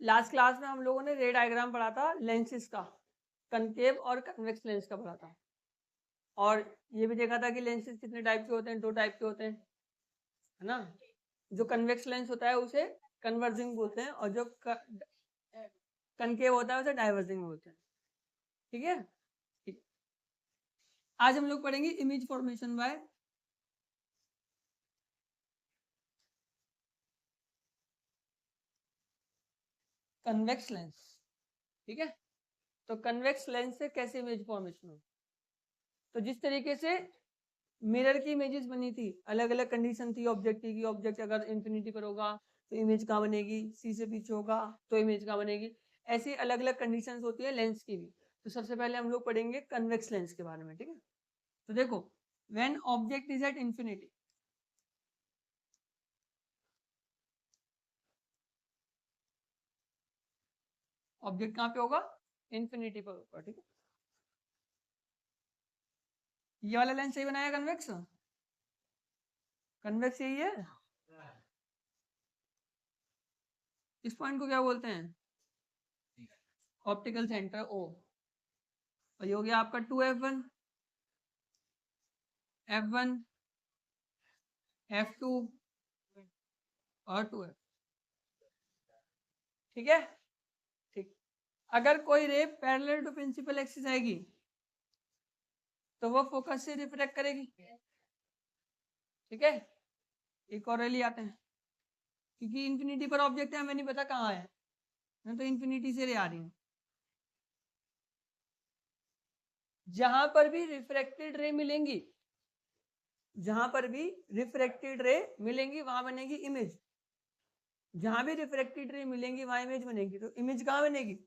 Last class में हम लोगों ने रे डायग्राम पढ़ा था लेंसेज का, कनकेव और कन्वेक्स लेंस का पढ़ा था, और ये भी देखा था कि लेंसेज कितने टाइप के होते हैं, 2 टाइप के होते हैं, है ना। जो कन्वेक्स लेंस होता है उसे कन्वर्जिंग बोलते हैं, और जो कनकेव होता है उसे डाइवर्जिंग बोलते हैं। ठीक है, ठीक। आज हम लोग पढ़ेंगे image formation bye convex lens. ठीक है, तो कन्वेक्स लेंस से कैसे इमेज फॉर्मेशन हो, तो जिस तरीके से मिरर की इमेजेस बनी थी, अलग अलग कंडीशन थी ऑब्जेक्ट की, ऑब्जेक्ट अगर इंफिनिटी पर होगा तो इमेज कहाँ बनेगी, सी से पीछे होगा तो इमेज कहाँ बनेगी, ऐसी अलग अलग कंडीशंस होती है लेंस की भी। तो सबसे पहले हम लोग पढ़ेंगे कन्वेक्स लेंस के बारे में। ठीक है, तो देखो, when object is at infinity, object कहाँ पे होगा, इंफिनिटी पर होगा। ठीक है, ये वाला लेंस सही बनाया कन्वेक्स, कन्वेक्स यही है। इस पॉइंट को क्या बोलते हैं, ऑप्टिकल सेंटर ओ, और ये हो गया आपका 2f1, f1, f2 और 2f। ठीक है, ठीक। अगर कोई रे पैरेलल टू प्रिंसिपल एक्सिस आएगी तो वो फोकस से रिफ्रैक्ट करेगी। ठीक है, एक और रे ले आते हैं, क्योंकि इंफिनिटी पर ऑब्जेक्ट है, हमें नहीं पता कहाँ है, तो इंफिनिटी से रे आ रही है। जहां पर भी रिफ्रैक्टेड रे मिलेंगी, जहां पर भी रिफ्रैक्टेड रे मिलेंगी वहां बनेगी इमेज, जहां भी रिफ्रैक्टेड रे मिलेंगी वहां इमेज बनेगी। तो इमेज कहाँ बनेगी,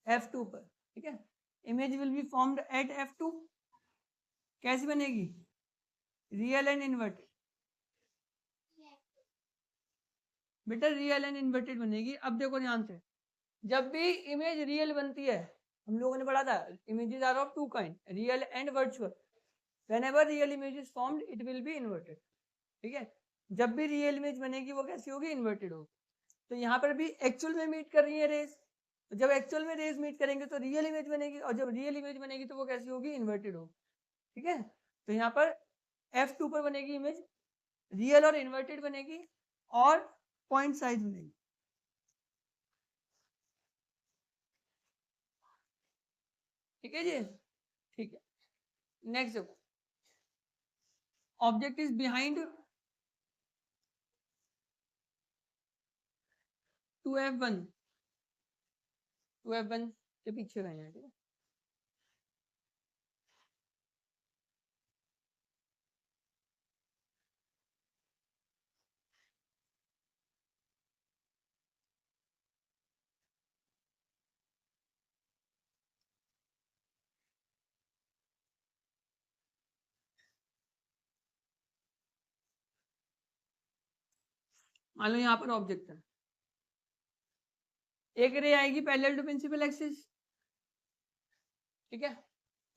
f2 पर। ठीक है, image will be formed eight f2। कैसी बनेगी, रियल एंड इन्वर्टेड। बेटा रियल एंड इन्वर्टेड बनेगी। अब देखो ध्यान से, जब भी इमेज रियल बनती है, हम लोगों ने पढ़ा था images are of two kind, real and virtual. Whenever real image is formed it will be inverted. ठीक है, जब भी रियल इमेज बनेगी वो कैसी होगी, इन्वर्टेड होगी। तो यहाँ पर भी एक्चुअल में मीट कर रही है रेस, जब एक्चुअल में रेस मीट करेंगे तो रियल इमेज बनेगी, और जब रियल इमेज बनेगी तो वो कैसी होगी, इन्वर्टेड होगी। ठीक है, तो यहाँ पर f2 पर बनेगी इमेज, रियल और इन्वर्टेड बनेगी, और पॉइंट साइज बनेगी। ठीक है जी, ठीक है। नेक्स्ट देखो, object is behind 2f1, 2f1 के पीछे गए हैं। ठीक है, मान लो यहाँ पर ऑब्जेक्ट है, एक रे आएगी पैरेलल टू प्रिंसिपल एक्सिस। ठीक है,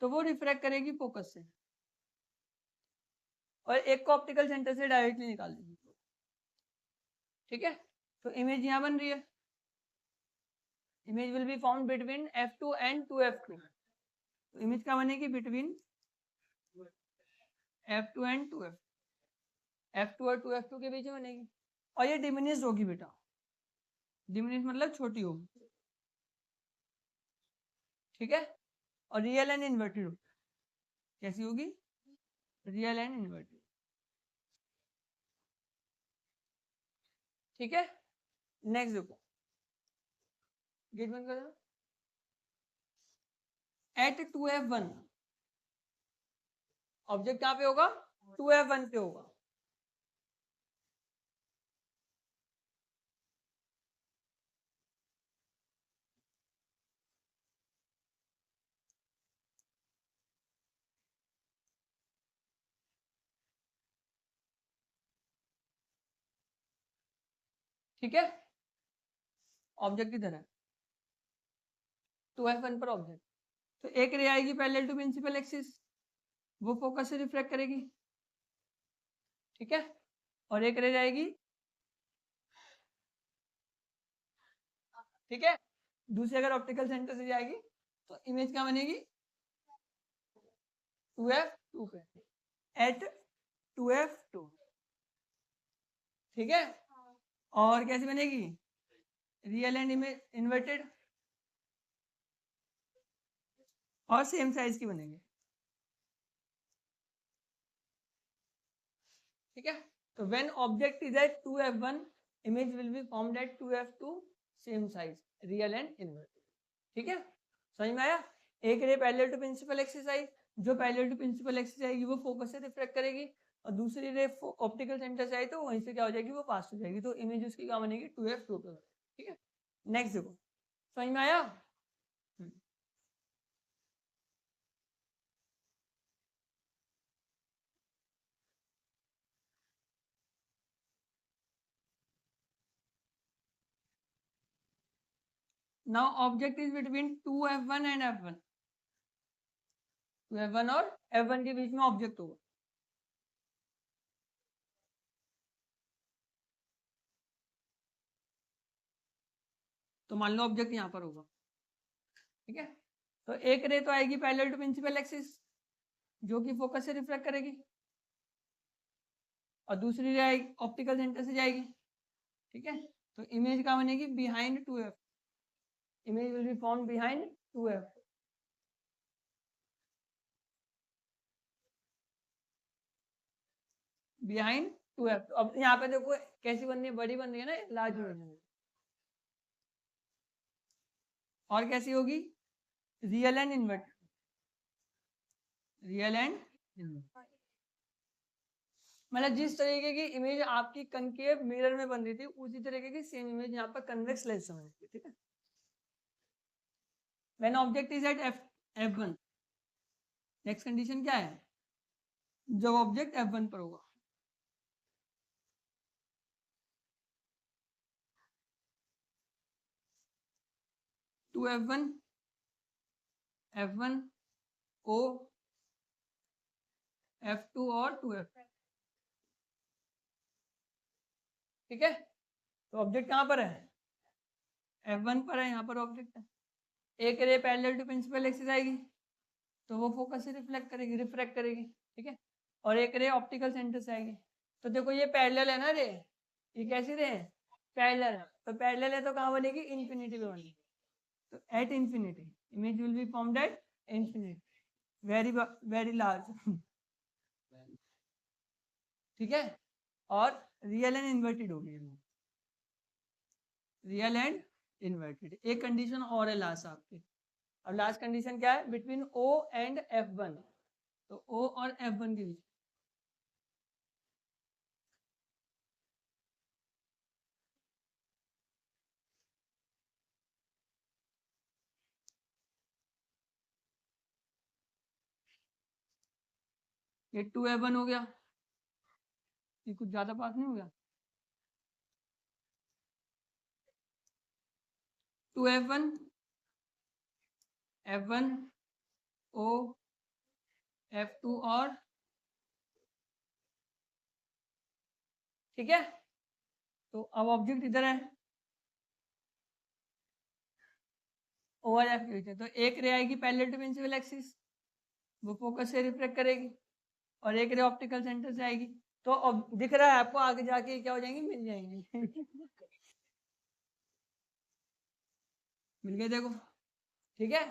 तो वो रिफ्रैक्ट करेगी फोकस से, और एक को ऑप्टिकल सेंटर से डायरेक्टली निकाल देगी। ठीक है, तो इमेज यहाँ बन रही है, image will be found between f2 and 2f2। तो इमेज क्या बनेगी, between f2 and 2f, f2 और 2f2 के बीच में बनेगी, और ये डिमिनिश होगी बेटा, डिमिनिश मतलब छोटी होगी। ठीक है, और रियल एंड इन्वर्टेड होगी, कैसी होगी, रियल एंड इन्वर्टेड। ठीक है, नेक्स्ट देखो, गेट बंद कर दो। एट 2f1, ऑब्जेक्ट कहाँ पे होगा, 2f1 पे होगा। ठीक है, ऑब्जेक्ट इधर है, 2f1 पर ऑब्जेक्ट, तो एक रे आएगी पैरेलल टू प्रिंसिपल एक्सिस, वो फोकस से रिफ्लेक्ट करेगी। ठीक है, और एक रे जाएगी ठीक है, दूसरी अगर ऑप्टिकल सेंटर से जाएगी तो इमेज क्या बनेगी 2f2 पे एट 2f2, ठीक है। और कैसे बनेगी रियल एंड इमेज इन्वर्टेड और सेम साइज की बनेगी, ठीक है। तो when object is at 2f1 image will be formed at 2f2 same size real and inverted, ठीक है। समझ में आया। एक ray parallel to principal axis आई, जो पैरेलल टू प्रिंसिपल एक्सिस आएगी वो फोकस से रिफ्लेक्ट करेगी, और दूसरी रे ऑप्टिकल सेंटर से आई तो वहीं से क्या हो जाएगी वो पास हो जाएगी, तो इमेज उसकी क्या बनेगी 2f2 पे, ठीक है। नेक्स्ट देखो, समझ में आया। Now object is between 2f1 and f1, 2f1 और f1 के बीच में ऑब्जेक्ट होगा, तो मान लो ऑब्जेक्ट यहाँ पर होगा, ठीक है। तो एक रे तो आएगी पैरेलल टू प्रिंसिपल एक्सिस जो कि फोकस से रिफ्लेक्ट करेगी, और दूसरी रे आएगी ऑप्टिकल सेंटर से जाएगी, ठीक है। तो इमेज क्या बनेगी behind 2f, image will B form behind 2f, behind 2f। अब यहाँ पे देखो कैसी बन रही है, बड़ी बन रही है ना, लार्ज बन रही है। और कैसी होगी real and inverted, real and inverted, मतलब जिस तरीके की इमेज आपकी कनकेव मिरर में बन रही थी उसी तरीके की सेम इमेज यहाँ पर कन्वेक्स लेंस में बनेगी, ठीक है। When object is at f1, next condition क्या है, जब ऑब्जेक्ट f1 पर होगा, to f1 f1 o f2 और 2f, ठीक है। तो ऑब्जेक्ट कहाँ पर है f1 पर है, यहाँ पर ऑब्जेक्ट है। एक ray parallel to principal axis आएगी तो वो फोकस से रिफ्लेक्ट करेगी, रिफ्रैक्ट करेगी, ठीक है। और एक रे ऑप्टिकल सेंटर से आएगी, तो देखो ये पैरेलल है ना रे, ये कैसी रे पैरेलल है, तो पैरेलल है तो कहाँ बनेगी इन्फिनिटी पे बनेगी, तो at infinity image will be formed at infinity, very very large, ठीक है। और रियल एंड इन्वर्टेड होगी, रियल एंड इन्वर्टेड। एक कंडीशन और है लास्ट आपकी, अब लास्ट कंडीशन क्या है बिटवीन ओ एंड f1, तो ओ और f1 के बीच, ये 2f1 हो गया, ये कुछ ज्यादा पास नहीं हो गया, 2f1 f1 o f2 और, ठीक है। तो अब ऑब्जेक्ट इधर है ओ और f के बीच में, तो एक रे आएगी पैरेलल टू प्रिंसिपल एक्सिस वो फोकस से रिफ्लेक्ट करेगी, और एक रे ऑप्टिकल सेंटर से आएगी, तो अब दिख रहा है आपको आगे जाके क्या हो जाएंगी मिल जाएंगी मिल गए देखो, ठीक है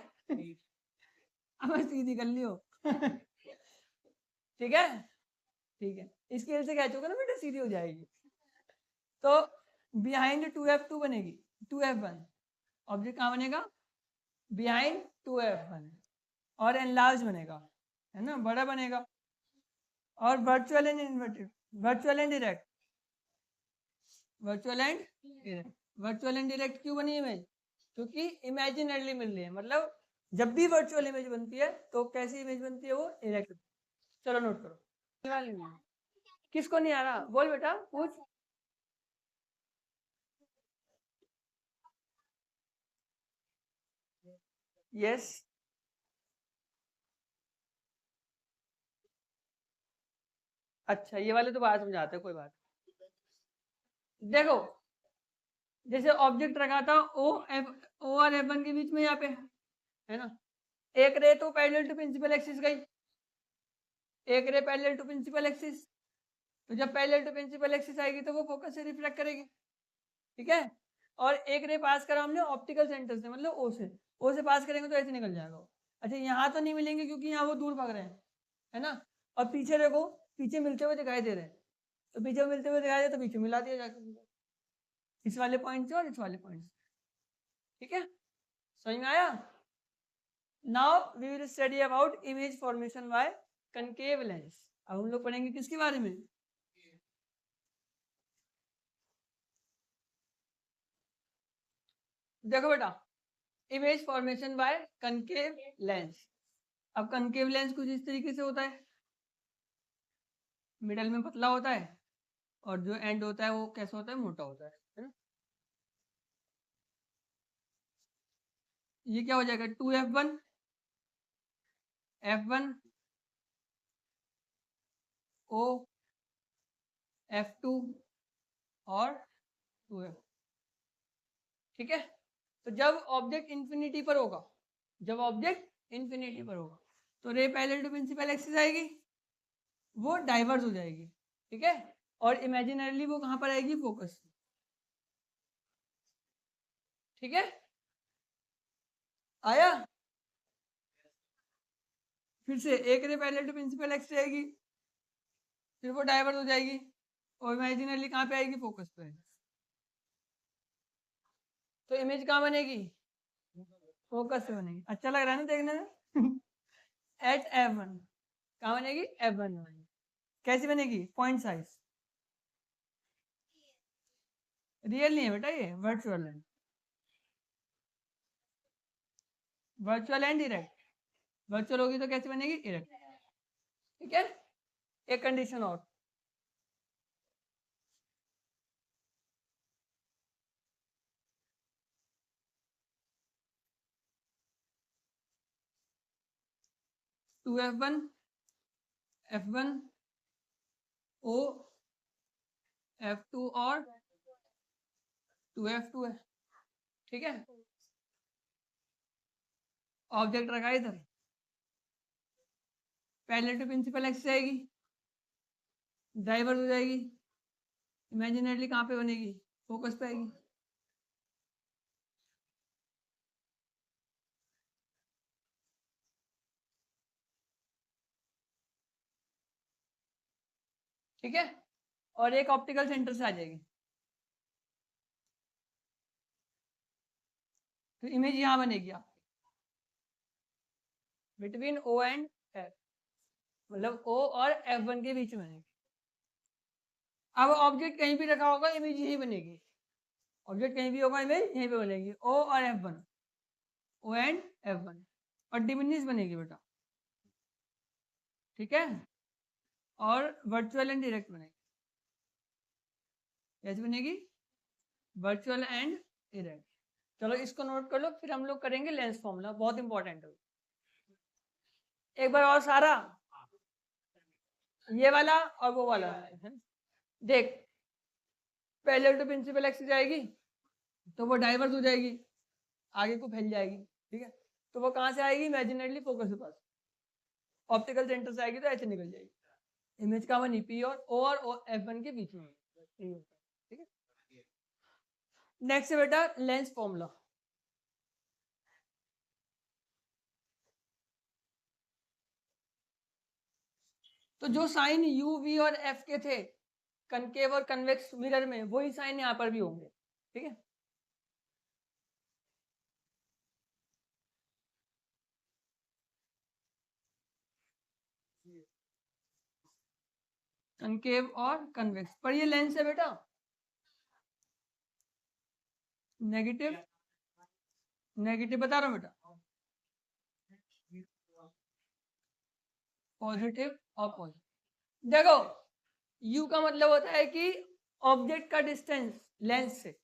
अब सीधी कर लियो ठीक है, ठीक है, स्केल से कैच होगा ना बेटा सीधी हो जाएगी। तो बिहाइंड 2f2 बनेगी 2f1, ऑब्जेक्ट कहाँ बनेगा बिहाइंड 2f1, और एनलार्ज बनेगा, है ना, बड़ा बनेगा। और virtual and inverted, virtual and direct, virtual and direct, virtual and direct क्यों बनी इमेज, क्योंकि इमेजिनरली मिल रही है, मतलब जब भी वर्चुअल इमेज बनती है तो कैसी इमेज बनती है वो डायरेक्ट। चलो नोट करो, किसको नहीं आ रहा बोल बेटा पूछ, यस अच्छा ये वाले तो बात समझाते हैं कोई बात, देखो जैसे ऑब्जेक्ट रखा था ओ और F1 के बीच में यहाँ पे, है ना, एक रे तो पैरेलल टू प्रिंसिपल एक्सिस गई, एक ray parallel to principal axis, तो जब पैरेलल टू प्रिंसिपल एक्सिस आएगी तो वो फोकस से रिफ्लेक्ट करेगी, ठीक है। और एक रे पास करा हमने ऑप्टिकल सेंटर से, मतलब ओ से पास करेंगे तो ऐसे निकल जाएगा वो। अच्छा, यहाँ तो नहीं मिलेंगे क्योंकि यहाँ वो दूर भाग रहे हैं, है ना। और पीछे देखो, पीछे मिलते हुए दिखाई दे रहे हैं, तो पीछे मिलते हुए दिखाई दे तो पीछे मिला दिया जाकर, इस वाले पॉइंट से और इस वाले पॉइंट से, ठीक है, समझ में आया। Now we will study about image formation by concave lens. अब हम लोग पढ़ेंगे किसके बारे में, देखो बेटा, image formation by concave lens. अब कनकेव लेंस कुछ इस तरीके से होता है, मिडल में पतला होता है और जो एंड होता है वो कैसा होता है, मोटा होता है ना। ये क्या हो जाएगा, 2F1 F1 O F2 और 2F, ठीक है। तो जब ऑब्जेक्ट इंफिनिटी पर होगा, जब ऑब्जेक्ट इंफिनिटी पर होगा तो रे पैरेलल टू प्रिंसिपल एक्सिस आएगी, वो डाइवर्ज हो जाएगी, ठीक है, और इमेजिनरली वो कहाँ पर आएगी, फोकस, ठीक है, आया। फिर से एक ray parallel to principal axis आएगी, फिर वो डाइवर्ज हो जाएगी और इमेजिनरली कहाँ पे आएगी, फोकस पे आएगी। तो इमेज कहाँ बनेगी, फोकस पे बनेगी। अच्छा लग रहा है ना देखने में एट F1 कहाँ बनेगी, F1 में बनेगी। कैसी बनेगी, पॉइंट साइज, रियल नहीं है बेटा, ये वर्चुअल है, वर्चुअल एंड इरेक्ट। वर्चुअल होगी तो कैसे बनेगी, इरेक्ट, ठीक है। एक कंडीशन और, टू F1 O F2 और 2F2 है, ठीक है। ऑब्जेक्ट रखा है इधर, पैरेलल टू प्रिंसिपल एक्सिस आएगी, डाइवर्ज हो जाएगी, इमेजिनरली कहाँ पे बनेगी, फोकस पे आएगी, ठीक है, और एक ऑप्टिकल सेंटर से आ जाएगी, तो इमेज यहाँ बनेगी आपकी बिटवीन O एंड F, मतलब O और F1 के बीच में बनेगी। अब ऑब्जेक्ट कहीं भी रखा होगा, इमेज यही बनेगी, ऑब्जेक्ट कहीं भी होगा, इमेज यहीं पे बनेगी, O और F1, O एंड F1, और डिमिनिश बनेगी बेटा, ठीक है, और वर्चुअल एंड डायरेक्ट बनेगी, कैसे बनेगी, वर्चुअल एंड डायरेक्ट। चलो इसको नोट कर लो, फिर हम लोग करेंगे लेंस फॉर्मूला, बहुत इंपॉर्टेंट है। एक बार और सारा, ये वाला और वो वाला, देख, पैरेलल टू प्रिंसिपल एक्सिस आएगी तो वो डाइवर्स हो जाएगी, आगे को फैल जाएगी, ठीक है, तो वो कहाँ से आएगी, इमेजिनरली फोकस के पास, ऑप्टिकल सेंटर से आएगी तो ऐसे निकल जाएगी, इमेज का बनी P और O और F1 के बीच में, ठीक है। नेक्स्ट है बेटा लेंस फॉर्मूला। तो जो साइन U V और F के थे कनकेव और कन्वेक्स मिरर में, वही साइन यहाँ पर भी होंगे, ठीक है। कनकेव और कन्वेक्स पर ये लेंस है बेटा, नेगेटिव नेगेटिव बता रहा हूँ बेटा, पॉजिटिव और पॉजिटिव। देखो U का मतलब होता है कि ऑब्जेक्ट का डिस्टेंस लेंस से,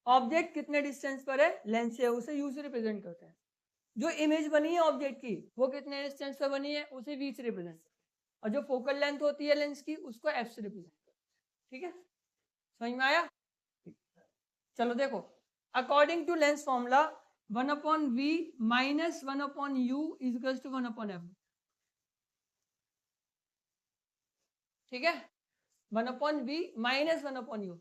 ऑब्जेक्ट कितने डिस्टेंस पर है लेंस से, उसे U से रिप्रेजेंट करते हैं। जो इमेज बनी है ऑब्जेक्ट की वो कितने डिस्टेंस पर बनी है, उसे V से रिप्रेजेंट, और जो फोकल लेंथ होती है लेंस की उसको F से रिप्रेजेंट, ठीक है, समझ में आया। चलो देखो, according to lens formula 1/v minus 1/u is equal to 1/f। ठीक है, 1/v minus 1/u।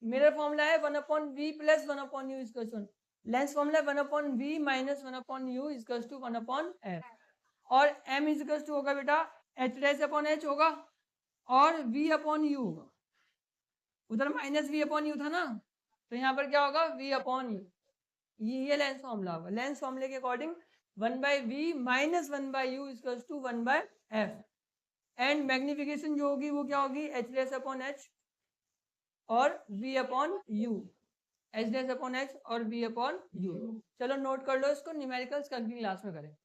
Mirror formula है 1/v plus 1/u is equal to, lens formula 1/v minus 1/u is equal to 1/f। और m is equal to होगा बेटा h dash upon h होगा और v upon u होगा। उधर minus v upon u था ना, तो यहाँ पर क्या होगा v अपॉन u। ये लेंस फॉर्मूला होगा। लेंस फॉर्मूले के according 1/v minus 1/u is equal to 1/f। And magnification जो होगी वो क्या होगी, h डैश अपॉन h और v upon u, h dash upon h और v अपॉन u। चलो नोट कर लो इसको, न्यूमेरिकल्स कल की क्लास में करें।